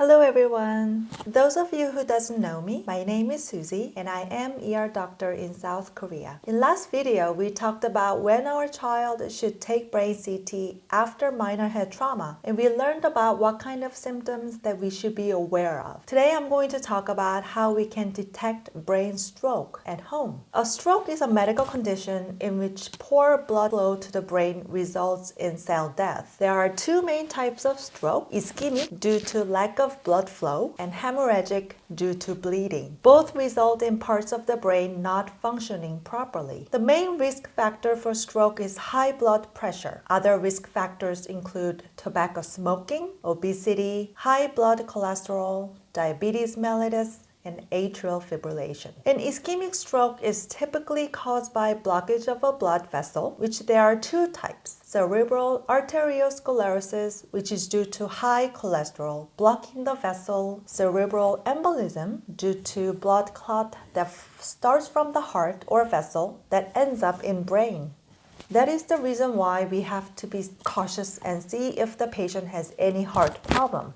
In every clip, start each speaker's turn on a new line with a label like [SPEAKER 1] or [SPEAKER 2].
[SPEAKER 1] Hello everyone! Those of you who doesn't know me, my name is Susie and I am ER doctor in South Korea. In last video, we talked about when our child should take brain CT after minor head trauma, and we learned about what kind of symptoms that we should be aware of. Today I'm going to talk about how we can detect brain stroke at home. A stroke is a medical condition in which poor blood flow to the brain results in cell death. There are two main types of stroke: ischemic due to lack of blood flow and hemorrhagic due to bleeding. Both result in parts of the brain not functioning properly. The main risk factor for stroke is high blood pressure. Other risk factors include tobacco smoking, obesity, high blood cholesterol, diabetes mellitus, and atrial fibrillation. An ischemic stroke is typically caused by blockage of a blood vessel, which there are two types: cerebral arteriosclerosis, which is due to high cholesterol blocking the vessel; cerebral embolism, due to blood clot that starts from the heart or vessel that ends up in brain. That is the reason why we have to be cautious and see if the patient has any heart problem.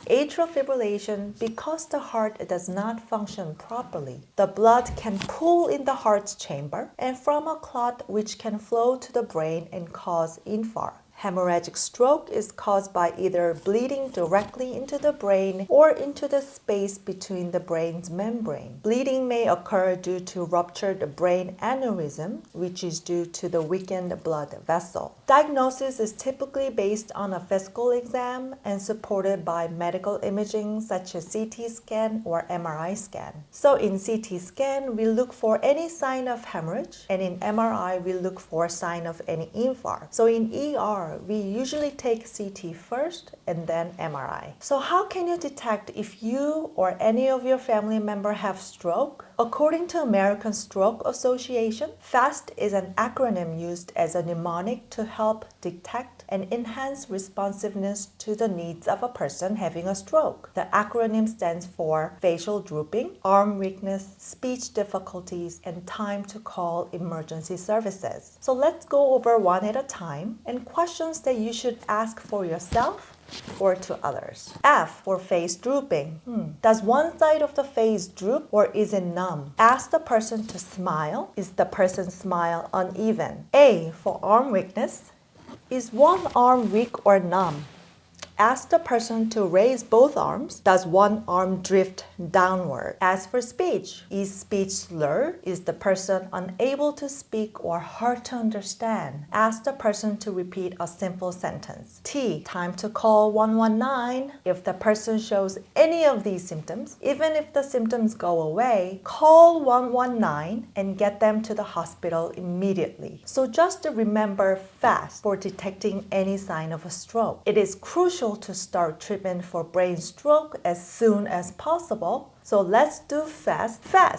[SPEAKER 1] Atrial fibrillation, because the heart does not function properly. The blood can pool in the heart's chamber and form a clot which can flow to the brain and cause infarct. Hemorrhagic stroke is caused by either bleeding directly into the brain or into the space between the brain's membrane. Bleeding may occur due to ruptured brain aneurysm, which is due to the weakened blood vessel. Diagnosis is typically based on a physical exam and supported by medical imaging such as CT scan or MRI scan. So in CT scan, we look for any sign of hemorrhage, and in MRI, we look for sign of any infarct. So in ER, we usually take CT first and then MRI. So how can you detect if you or any of your family member have stroke? According to American Stroke Association, FAST is an acronym used as a mnemonic to help detect and enhance responsiveness to the needs of a person having a stroke. The acronym stands for facial drooping, arm weakness, speech difficulties, and time to call emergency services. So let's go over one at a time and questions that you should ask for yourself or to others. F for face drooping. Does one side of the face droop or is it numb? Ask the person to smile. Is the person's smile uneven? A for arm weakness. Is one arm weak or numb? Ask the person to raise both arms. Does one arm drift downward? As for speech, is speech slurred? Is the person unable to speak or hard to understand? Ask the person to repeat a simple sentence. T, time to call 119. If the person shows any of these symptoms, even if the symptoms go away, call 119 and get them to the hospital immediately. So just to remember FAST for detecting any sign of a stroke. It is crucial to start treatment for brain stroke as soon as possible. So let's do FAST. FAST